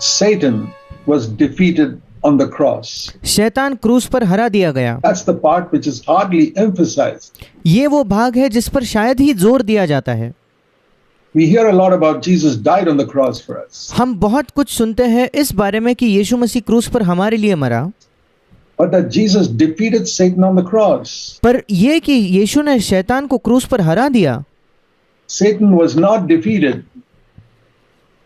Satan was defeated on the cross. शैतान क्रूस पर हरा दिया गया। That's the part which is hardly emphasized. ये वो भाग है जिस पर शायद ही जोर दिया जाता है। We hear a lot about Jesus died on the cross for us. हम बहुत कुछ सुनते हैं इस बारे में कि यीशु मसीह क्रूस पर हमारे लिए मरा, But that Jesus defeated Satan on the cross. पर यह कि यीशु ने शैतान को क्रूस पर हरा दिया। Satan was not defeated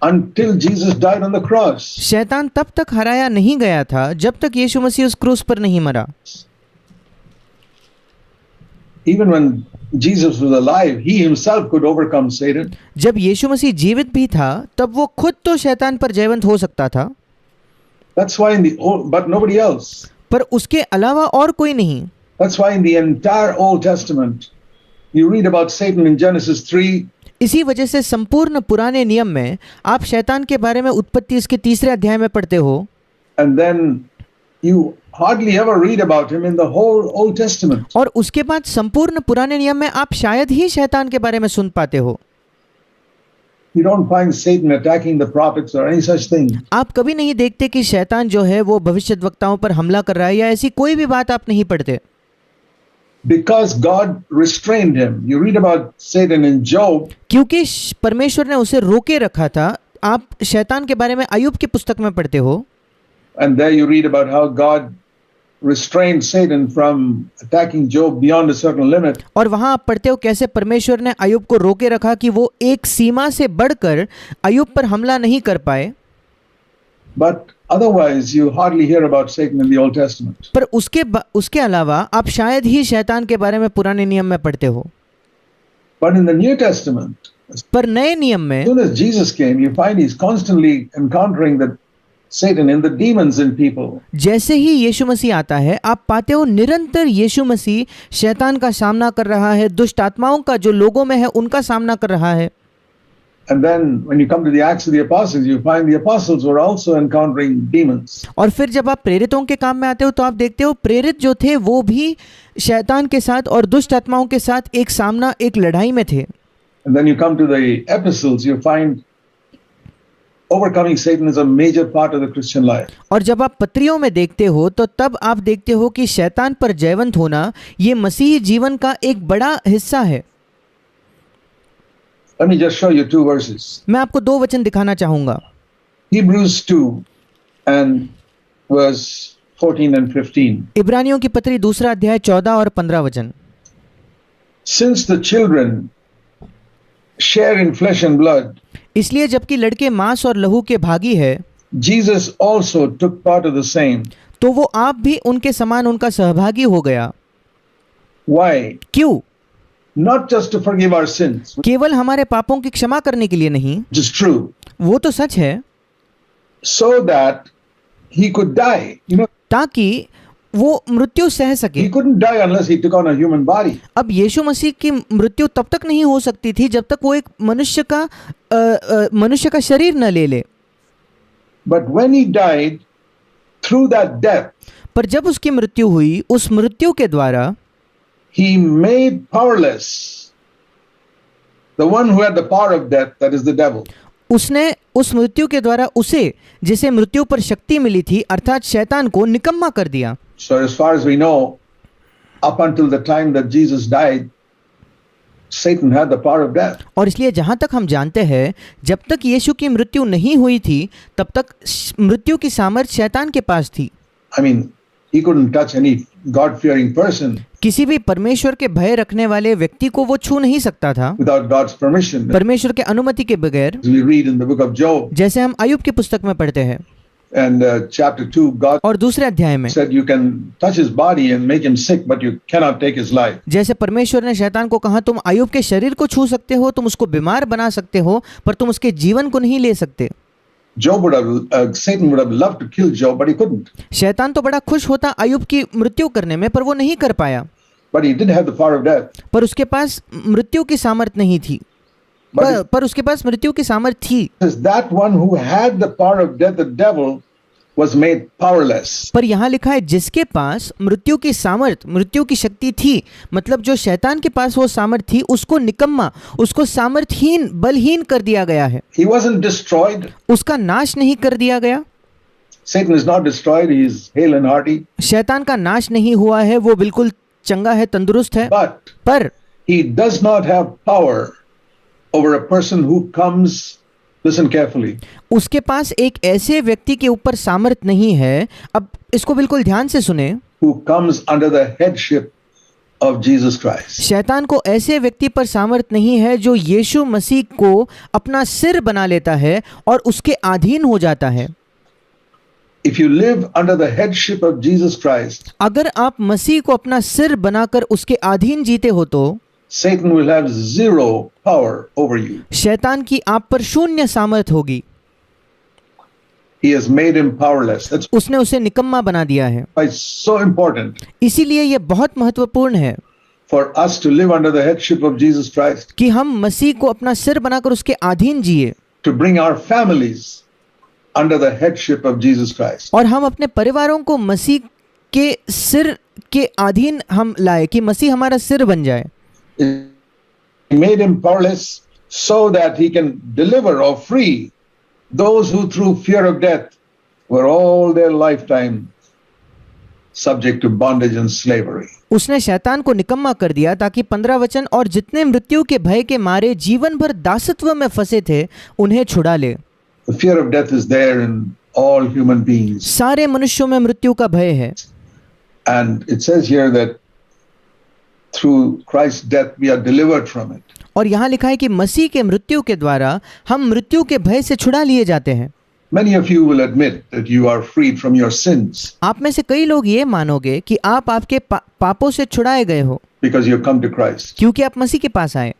until Jesus died on the cross. शैतान तब तक हराया नहीं गया था जब तक यीशु मसीह उस क्रूस पर नहीं मरा। Even when Jesus was alive, he himself could overcome Satan. जब यीशु मसीह जीवित भी था तब वो खुद तो शैतान पर जयवंत हो सकता था, That's why but nobody else. पर उसके अलावा और कोई नहीं। That's why in the entire Old Testament, you read about Satan in Genesis 3. इसी वजह से संपूर्ण पुराने नियम में आप शैतान के बारे में उत्पत्ति इसके 3 अध्याय में पढ़ते हो, And then you hardly ever read about him in the whole Old Testament. और उसके बाद संपूर्ण पुराने नियम में आप शायद ही शैतान के बारे में सुन पाते हो। You don't find Satan attacking the prophets or any such thing. आप कभी नहीं देखते कि शैतान जो है वो भविष्यद्वक्ताओं पर हमला कर रहा है, या ऐसी कोई भी बात आप नहीं पढ़ते। Because God restrained him. You read about Satan in Job. क्योंकि परमेश्वर ने उसे रोके रखा था। आप शैतान के बारे में अय्यूब की पुस्तक में पढ़ते हो, And there you read about how God restrained Satan from attacking Job beyond a certain limit. और वहां आप पढ़ते हो कैसे परमेश्वर ने अय्यूब को रोके रखा कि वो एक सीमा से बढ़कर अय्यूब पर हमला नहीं कर पाए। But otherwise you hardly hear about Satan in the Old Testament. पर उसके अलावा आप शायद ही शैतान के बारे में पुराने नियम में पढ़ते हो। But in the New Testament, पर नए नियम में as soon as Jesus came, you find he's constantly encountering the Satan and the demons in people. जैसे ही यीशु मसीह आता है आप पाते हो निरंतर यीशु मसीह शैतान का सामना कर रहा है, दुष्ट आत्माओं का जो लोगों में है उनका सामना कर रहा है। And then when you come to the Acts of the Apostles, you find the apostles were also encountering demons. और फिर जब आप प्रेरितों के काम में आते हो तो आप देखते हो प्रेरित जो थे वो भी शैतान के साथ और दुष्ट आत्माओं के साथ एक लड़ाई में थे। And then you come to the epistles, you find overcoming Satan is a major part of the Christian life. और जब आप पत्रियों में देखते हो तो तब आप देखते हो कि शैतान पर जयवंत होना ये मसीही जीवन का एक बड़ा हिस्सा है। Let me just show you 2 verses. मैं आपको 2 वचन दिखाना चाहूंगा। Hebrews 2 and verse 14 and 15. इब्रानियों की पत्री 2 अध्याय 14 और 15 वचन। Since the children share in flesh and blood, इसलिए जबकि लड़के मांस और लहू के भागी है, Jesus also took part of the same. तो वो आप भी उनके समान उनका सहभागी हो गया। Why? क्यों? Not just to forgive our sins, केवल हमारे पापों की क्षमा करने के लिए नहीं, which is true, वो तो सच है, so that he could die. You know, ताकि वो मृत्यु सह सके। he couldn't die unless he took on a human body. अब यीशु मसीह की मृत्यु तब तक नहीं हो सकती थी जब तक वो एक मनुष्य का शरीर न ले ले। But when he died, through that death, पर जब उसकी मृत्यु हुई, उस मृत्यु के द्वारा he made powerless the one who had the power of death, that is the devil. उसने उस मृत्यु के द्वारा उसे जिसे मृत्यु पर शक्ति मिली थी अर्थात शैतान को निकम्मा कर दिया। So as far as we know, up until the time that Jesus died, Satan had the power of death. और इसलिए जहां तक हम जानते हैं जब तक यीशु की मृत्यु नहीं हुई थी तब तक मृत्यु की सामर्थ शैतान के पास थी। I mean, he couldn't touch any God-fearing person किसी भी परमेश्वर के भय रखने वाले व्यक्ति को वो छू नहीं सकता था without God's permission. परमेश्वर के अनुमति के बगैर। As we read in the book of Job, जैसे हम अय्यूब की पुस्तक में पढ़ते हैं and chapter 2, God और 2 अध्याय में said you can touch his body and make him sick, but you cannot take his life. जैसे परमेश्वर ने शैतान को कहा तुम अय्यूब के शरीर को छू सकते हो, तुम उसको बीमार बना सकते हो, पर तुम उसके जीवन को नहीं ले सकते। Satan would have loved to kill Job, but he couldn't. शैतान तो बड़ा खुश होता अय्यूब की मृत्यु करने में, पर वो नहीं कर पाया। But he did have the power of death. पर उसके पास मृत्यु की सामर्थ नहीं थी। पर उसके पास मृत्यु की सामर्थ थी। That one who had the power of death, the devil, was made powerless. पर यहाँ लिखा है जिसके पास मृत्यु की सामर्थ, मृत्यु की शक्ति थी, मतलब जो शैतान के पास वो सामर्थ थी, उसको निकम्मा, उसको सामर्थहीन, बलहीन कर दिया गया है। He wasn't destroyed. उसका नाश नहीं कर दिया गया। Satan is not destroyed. He is hale and hearty. शैतान का नाश नहीं हुआ है, वो बिल्कुल चंगा है, तंदुरुस्त है। But पर he does not have power over a person who comes, listen carefully, उसके पास एक ऐसे व्यक्ति के ऊपर सामर्थ नहीं है। अब इसको बिल्कुल ध्यान से सुने। who comes under the headship of Jesus Christ. शैतान को ऐसे व्यक्ति पर सामर्थ नहीं है जो यीशु मसीह को अपना सिर बना लेता है और उसके अधीन हो जाता है। If you live under the headship of Jesus Christ, अगर आप मसीह को अपना सिर बनाकर उसके अधीन जीते हो तो Satan will have zero power over you. शैतान की आप पर शून्य सामर्थ होगी। He has made him powerless. That's उसने उसे निकम्मा बना दिया है। why it's so important इसीलिए यह बहुत महत्वपूर्ण है for us to live under the headship of Jesus Christ, कि हम मसीह को अपना सिर बनाकर उसके अधीन जिए to bring our families under the headship of Jesus Christ. और हम अपने परिवारों को मसीह के सिर के अधीन हम लाए, कि मसीह हमारा सिर बन जाए। He made him powerless so that he can deliver or free those who through fear of death were all their lifetime subject to bondage and slavery. उसने शैतान को निकम्मा कर दिया ताकि 15 वचन और जितने मृत्यु के भय के मारे जीवन भर दासत्व में फंसे थे उन्हें छुड़ा ले। The fear of death is there in all human beings. सारे मनुष्यों में मृत्यु का भय है। And it says here that through Christ's death we are delivered from it. और यहाँ लिखा है कि मसीह के मृत्यु के द्वारा हम मृत्यु के भय से छुड़ा लिए जाते हैं। Many of you will admit that you are freed from your sins आप में से कई लोग ये मानोगे कि आप आपके पापों से छुड़ाए गए हो because you have come to Christ. क्योंकि आप मसीह के पास आए।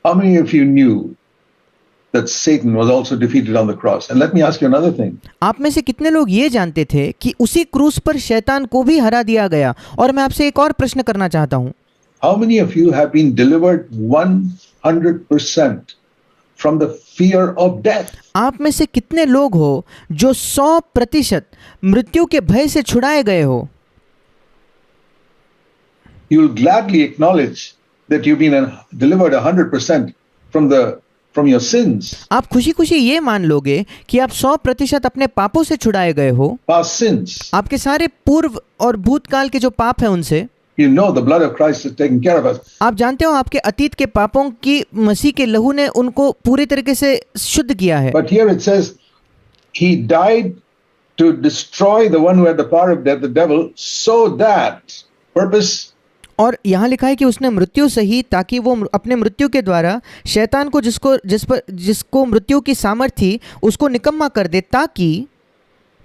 How many of you knew that Satan was also defeated on the cross? And let me ask you another thing. आप में से कितने लोग ये जानते थे कि उसी क्रूस पर शैतान को भी हरा दिया गया? और मैं आपसे एक और प्रश्न करना चाहता हूँ। How many of you have been delivered 100% from the fear of death? आप में से कितने लोग हो जो 100% मृत्यु के भय से छुड़ाए गए हो? You will gladly acknowledge that you've been delivered 100% from your sins, आप खुशी खुशी ये मान लोगे कि आप 100% अपने पापों से छुड़ाए गए हो, past sins. आपके सारे पूर्व और भूतकाल के जो पाप है उनसे। You know the blood of Christ has taken care of us. आप जानते हो आपके अतीत के पापों की मसीह के लहू ने उनको पूरी तरीके से शुद्ध किया है। But here it says, He died to destroy the one who had the power of death, the devil, so that, purpose, और यहाँ लिखा है कि उसने मृत्यु सही ताकि वो अपने मृत्यु के द्वारा शैतान को जिसको मृत्यु की सामर्थ थी उसको निकम्मा कर दे, ताकि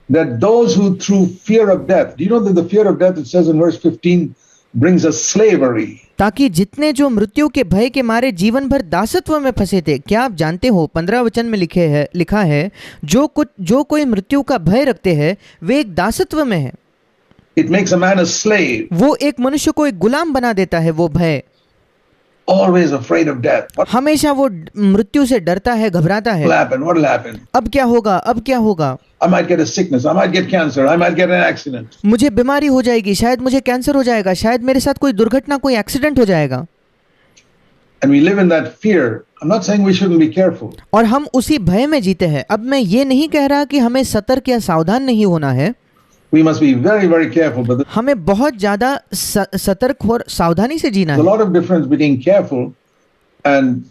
that those who through fear of death, do you know that the fear of death, it says in verse 15, brings us slavery. ताकि जितने जो मृत्यु के भय के मारे जीवन भर दासत्व में फंसे थे। क्या आप जानते हो 15 वचन में लिखा है जो कोई मृत्यु का भय रखते हैं वे एक दासत्व में है। It makes a man a slave, वो एक मनुष्य को एक गुलाम बना देता है। वो भय always afraid of death. What हमेशा वो मृत्यु से डरता है, घबराता है। will happen? What will happen? अब क्या होगा, अब क्या होगा? I might get a sickness, I might get cancer, I might get an accident. मुझे बीमारी हो जाएगी, शायद मुझे कैंसर हो जाएगा, शायद मेरे साथ कोई दुर्घटना, कोई एक्सीडेंट हो जाएगा। And we live in that fear. I'm not saying we shouldn't be careful. और हम उसी भय में जीते हैं। अब मैं ये नहीं कह रहा कि हमें सतर्क या सावधान नहीं होना है। We must be very, very careful. But there's हमें बहुत ज्यादा सतर्क और सावधानी से जीना a है। lot of difference between careful and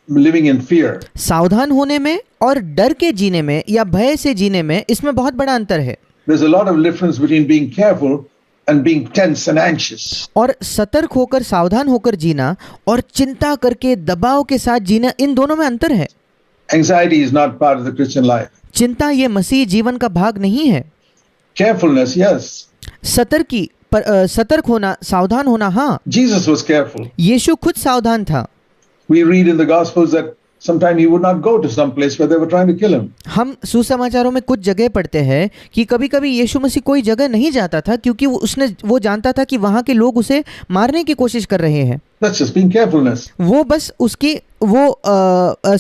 living in fear. सावधान होने में और डर के जीने में या भय से जीने में, इसमें बहुत बड़ा अंतर है। There's a lot of difference between being careful and being tense and anxious. और सतर्क होकर, सावधान होकर जीना और चिंता करके दबाव के साथ जीना, इन दोनों में अंतर है। Anxiety is not part of the Christian life. चिंता ये मसीह जीवन का भाग नहीं है। Carefulness, yes. सतर्क होना, सावधान होना, हाँ। Jesus was careful. यीशु खुद सावधान था। We read in the Gospels that sometime he would not go to some place where they were trying to kill him. हम सुसमाचारों में कुछ जगह पढ़ते हैं कि कभी-कभी यीशु मसीह कोई जगह नहीं जाता था क्योंकि वो जानता था कि वहाँ के लोग उसे मारने की कोशिश कर रहे हैं। That's just being carefulness. वो बस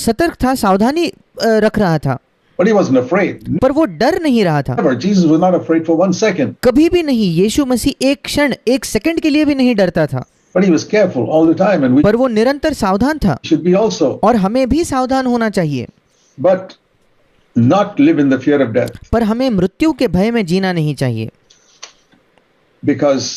सतर्क था, सावधानी रख रहा था। But he wasn't afraid. पर वो डर नहीं रहा था, Never. Jesus was not afraid for 1 second. कभी भी नहीं। यीशु मसीह एक क्षण, एक सेकंड के लिए भी नहीं डरता था, But he was careful all the time, and we पर वो निरंतर सावधान था, should be also. और हमें भी सावधान होना चाहिए। But not live in the fear of death, पर हमें मृत्यु के भय में जीना नहीं चाहिए, because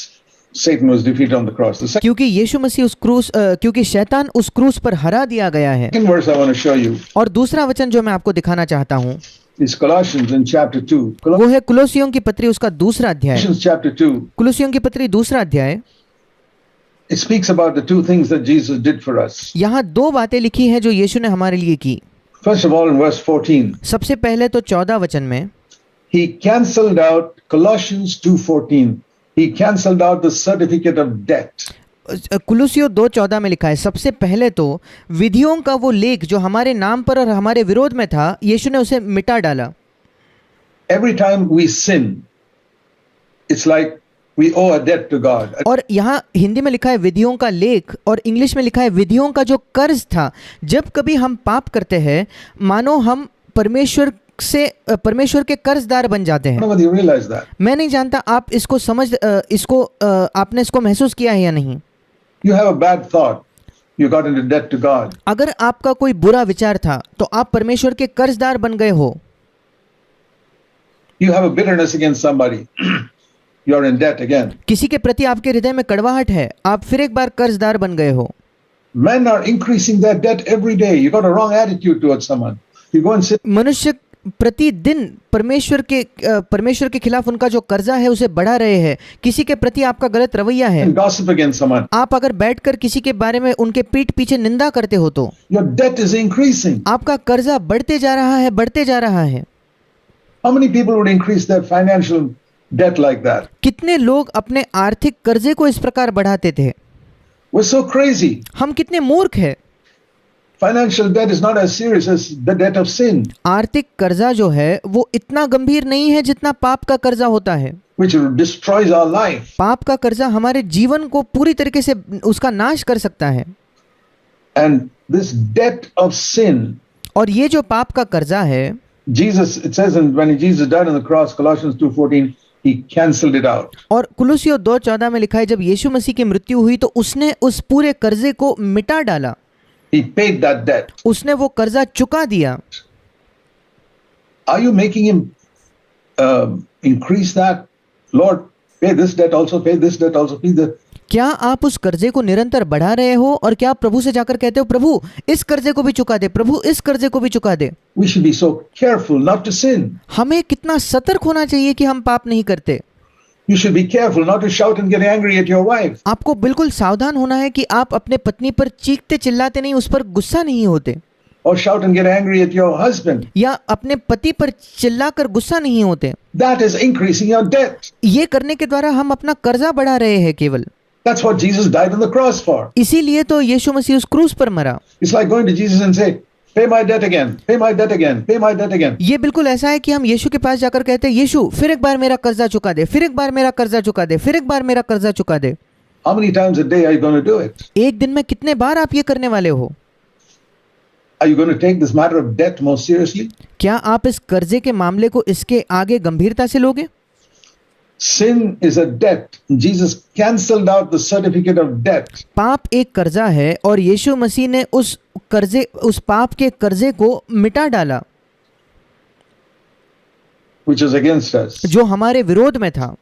Satan was defeated on the cross. The क्योंकि यीशु मसीह उस क्रूस क्योंकि शैतान उस क्रूस पर हरा दिया गया है। second verse I want to show you और दूसरा वचन जो मैं आपको दिखाना चाहता हूँ is Colossians in chapter 2. वो है कुलोसियों की पत्री उसका दूसरा अध्याय। Colossians chapter 2. कुलोसियों की पत्री दूसरा अध्याय, It speaks about the two things that Jesus did for us. यहाँ दो बातें लिखी हैं जो यीशु ने हमारे लिए की। First of all, in verse 14, सबसे पहले तो 14 वचन में he cancelled out Colossians 2:14. He cancelled out the certificate of debt. कुलुसियों 2:14 में लिखा है, सबसे पहले तो विधियों का वो लेख जो हमारे नाम पर और हमारे विरोध में था, यीशु ने उसे मिटा डाला। Every time we sin, it's like we owe a debt to God. और यहाँ हिंदी में लिखा है विधियों का लेख, और इंग्लिश में लिखा है विधियों का जो कर्ज था। जब कभी हम पाप करते हैं, मानो हम परमेश्वर के कर्जदार बन जाते I don't हैं। know whether you realize that. मैं नहीं जानता आप आपने इसको महसूस किया है या नहीं। You have a bad thought, you got into debt to God. अगर आपका कोई बुरा विचार था तो आप परमेश्वर के कर्जदार बन गए हो। You have a bitterness against somebody, you're in debt again. किसी के प्रति आपके हृदय में कड़वाहट है, आप फिर एक बार कर्जदार बन गए हो। Men are increasing their debt every day. You got a wrong attitude towards someone. You go and sit. मनुष्य प्रतिदिन परमेश्वर के खिलाफ उनका जो कर्जा है उसे बढ़ा रहे हैं। किसी के प्रति आपका गलत रवैया है, And gossip against someone. आप अगर बैठकर किसी के बारे में उनके पीठ पीछे निंदा करते हो तो Your debt is increasing. आपका कर्जा बढ़ते जा रहा है, बढ़ते जा रहा है। How many people would increase their financial debt like that? कितने लोग अपने आर्थिक कर्जे को इस प्रकार बढ़ाते थे? We're so crazy. हम कितने मूर्ख हैं। Financial debt is not as serious as the debt of sin, आर्थिक कर्जा जो है वो इतना गंभीर नहीं है जितना पाप का कर्जा होता है। which destroys our life. पाप का कर्जा हमारे जीवन को पूरी तरीके से उसका नाश कर सकता है। And this debt of sin, और ये जो पाप का कर्जा है, Jesus, it says when Jesus died on the cross, Colossians 2:14, he cancelled it out. और कुलुसियों 2:14 में लिखा है जब यीशु मसीह की मृत्यु हुई तो उसने उस पूरे कर्जे को मिटा डाला, He paid that debt. उसने वो कर्जा चुका दिया। Are you making him increase that? Lord, pay this debt also, pay this debt also, pay the. क्या आप उस कर्जे को निरंतर बढ़ा रहे हो और क्या आप प्रभु से जाकर कहते हो प्रभु इस कर्जे को भी चुका दे, प्रभु इस कर्जे को भी चुका दे? We should be so careful not to sin. हमें कितना सतर्क होना चाहिए कि हम पाप नहीं करते। You should be careful not to shout and get angry at your wife. आपको बिल्कुल सावधान होना है कि आप अपने पत्नी पर चीखते चिल्लाते नहीं, उस पर गुस्सा नहीं होते, Or shout and get angry at your husband. या अपने पति पर चिल्लाकर गुस्सा नहीं होते। That is increasing your debt. ये करने के द्वारा हम अपना कर्जा बढ़ा रहे हैं केवल। That's what Jesus died on the cross for. इसीलिए तो यीशु मसीह उस क्रूस पर मरा। It's like going to Jesus and say, pay my debt again, pay my debt again, pay my debt again. ये बिल्कुल ऐसा है कि हम यीशु के पास जाकर कहते हैं यीशु फिर एक बार मेरा कर्जा चुका दे, फिर एक बार मेरा कर्जा चुका दे, फिर एक बार मेरा कर्जा चुका दे। How many times a day are you going to do it? एक दिन में कितने बार आप ये करने वाले हो? Are you going to take this matter of debt more seriously? क्या आप इस कर्जे के मामले को इसके आगे गंभीरता से लोगे? Sin is a debt. Jesus cancelled out the certificate of debt. पाप एक कर्जा है और यीशु मसीह ने उस पाप के कर्जे को मिटा डाला which is against us. जो हमारे विरोध में था।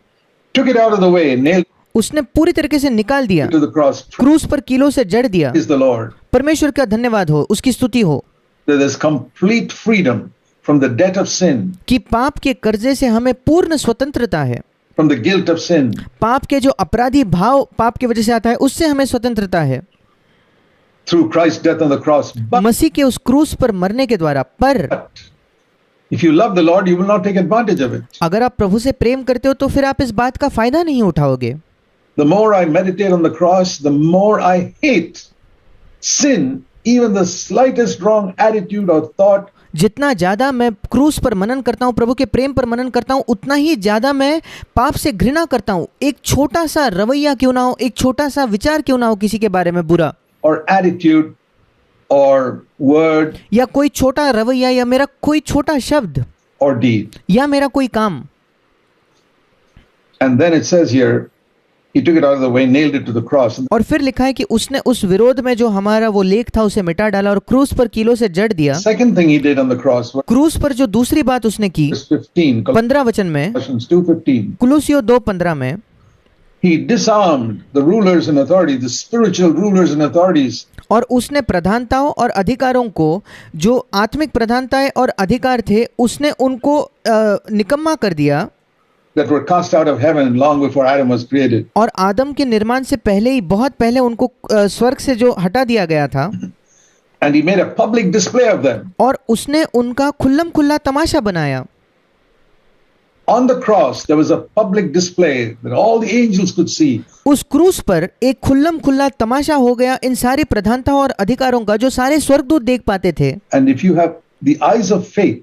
Took it out of the way, nailed उसने पूरी तरीके से निकाल दिया, it to the cross. क्रूस पर कीलों से जड़ दिया। Is the Lord. परमेश्वर का धन्यवाद हो, उसकी स्तुति हो There is complete freedom from the debt of sin, कि पाप के कर्जे से हमें पूर्ण स्वतंत्रता है। from the guilt of sin. पाप के जो अपराधी भाव पाप की वजह से आता है उससे हमें स्वतंत्रता है Through Christ's death on the cross. But मसीह के उस क्रूस पर मरने के द्वारा। पर if you love the Lord, you will not take advantage of it. अगर आप प्रभु से प्रेम करते हो तो फिर आप इस बात का फायदा नहीं उठाओगे। The more I meditate on the cross, the more I hate sin, even the slightest wrong attitude or thought. जितना ज्यादा मैं क्रूस पर मनन करता हूँ, प्रभु के प्रेम पर मनन करता हूँ, उतना ही ज्यादा मैं पाप से घृणा करता हूँ। एक छोटा सा रवैया क्यों ना हो, एक छोटा सा विचार क्यों ना हो किसी के बारे में बुरा, Or attitude or word या कोई छोटा रवैया या मेरा कोई छोटा शब्द or deed. या मेरा कोई काम। And then it says here, he took it out of the way, nailed it to the cross. और फिर लिखा है कि उसने उस विरोध में जो हमारा वो लेख था उसे मिटा डाला और क्रूस पर कीलों से जड़ दिया। Second thing he did on the cross was क्रूस पर जो दूसरी बात उसने की verse 15, 15 वचन में, Colossians 2:15. कुलुसियों 2:15 में, He disarmed the rulers and authorities, the spiritual rulers and authorities और उसने प्रधानताओं और अधिकारों को, जो आत्मिक प्रधानताएं और अधिकार थे, उसने उनको निकम्मा कर दिया that were cast out of heaven long before Adam was created. और आदम के निर्माण से पहले ही, बहुत पहले उनको स्वर्ग से जो हटा दिया गया था। And he made a public display of them. और उसने उनका खुल्लम खुल्ला तमाशा बनाया। On the cross, there was a public display that all the angels could see. उस क्रूस पर एक खुल्लम खुल्ला तमाशा हो गया इन सारी प्रधानताओं और अधिकारों का, जो सारे स्वर्गदूत देख पाते थे। And if you have the eyes of faith,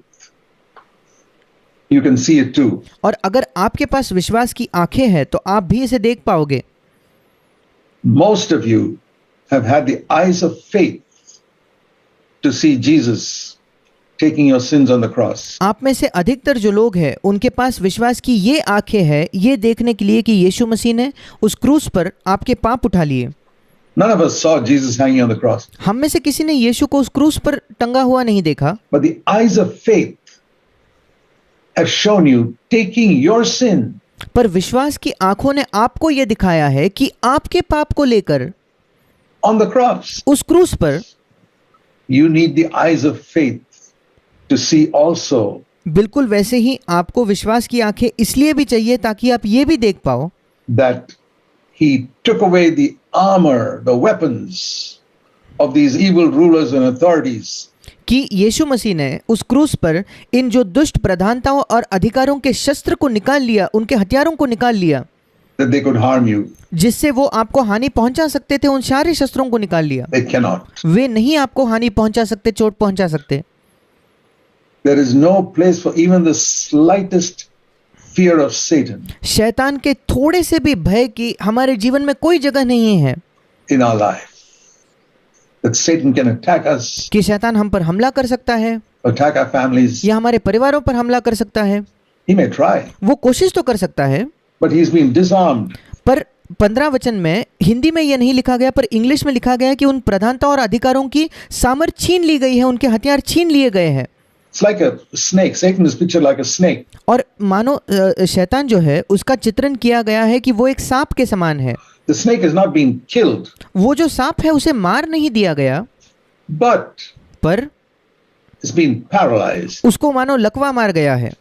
you can see it too. और अगर आपके पास विश्वास की आंखें हैं तो आप भी इसे देख पाओगे। Most of you have had the eyes of faith to see Jesus taking your sins on the cross. आप में से अधिकतर जो लोग हैं उनके पास विश्वास की ये आंखें हैं, ये देखने के लिए कि यीशु मसीह ने उस क्रूस पर आपके पाप उठा लिए। None of us saw Jesus hanging on the cross, हम में से किसी ने यीशु को उस क्रूस पर टंगा हुआ नहीं देखा, but the eyes of faith have shown you taking your sin पर विश्वास की आंखों ने आपको यह दिखाया है कि आपके पाप को लेकर on the cross. उस क्रूस पर You need the eyes of faith to see also बिल्कुल वैसे ही आपको विश्वास की आंखें इसलिए भी चाहिए ताकि आप ये भी देख पाओ that he took away the armor, the weapons of these evil rulers and authorities, कि यीशु मसीह ने उस क्रूस पर इन जो दुष्ट प्रधानताओं और अधिकारों के शस्त्र को निकाल लिया, उनके हथियारों को निकाल लिया, that they could harm you. जिससे वो आपको हानि पहुंचा सकते थे, उन सारे शस्त्रों को निकाल लिया। They cannot. वे नहीं आपको हानि पहुंचा सकते, चोट पहुंचा सकते। There is no place for even the slightest fear of Satan शैतान के थोड़े से भी भय की हमारे जीवन में कोई जगह नहीं है in our life. That Satan can attack us, कि शैतान हम पर हमला कर सकता है attack our families. या हमारे परिवारों पर हमला कर सकता है। He may try, वो कोशिश तो कर सकता है, but he's been disarmed. पर 15 वचन में हिंदी में यह नहीं लिखा गया, पर इंग्लिश में लिखा गया कि उन प्रधानता और अधिकारों की सामर्थ छीन ली गई है, उनके हथियार छीन लिए गए हैं। It's like a snake. Satan is pictured like a snake. और मानो शैतान जो है उसका चित्रण किया गया है कि वो एक सांप के समान है। The snake is not being killed, वो जो सांप है उसे मार नहीं दिया गया, but पर it's been paralyzed. उसको मानो लकवा मार गया है।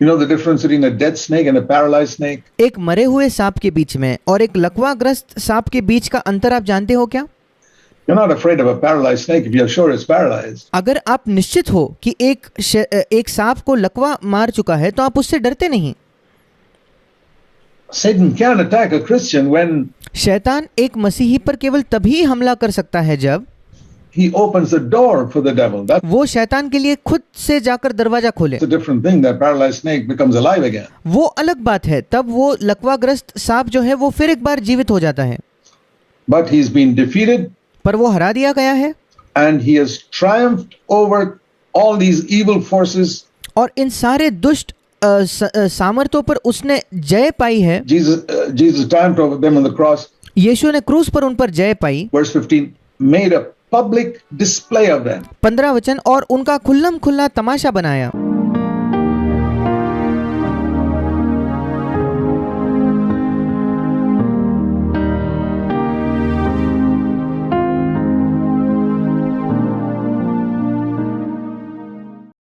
You know the difference between a dead snake and a paralyzed snake? एक मरे हुए सांप के बीच में और एक लकवाग्रस्त सांप के बीच का अंतर आप जानते हो क्या? You're not afraid of a paralyzed snake if you're sure it's paralyzed. अगर आप निश्चित हो कि एक सांप को लकवा मार चुका है तो आप उससे डरते नहीं। Satan can attack a Christian when शैतान एक मसीही पर केवल तभी हमला कर सकता है जब he opens the door for the devil. That's वो शैतान के लिए खुद से जाकर दरवाजा खोले। a different thing. That paralyzed snake becomes alive again. वो अलग बात है, तब वो लकवाग्रस्त सांप जो है वो फिर एक बार जीवित हो जाता है। But he's been defeated पर वो हरा दिया गया है and he has triumphed over all these evil forces. और इन सारे दुष्ट सामर्थ्यों पर उसने जय पाई है। Jesus triumphed over them on the cross. यीशु ने क्रूस पर उन पर जय पाई। Verse 15 made a public display of them. 15 वचन, और उनका खुल्लम खुल्ला तमाशा बनाया।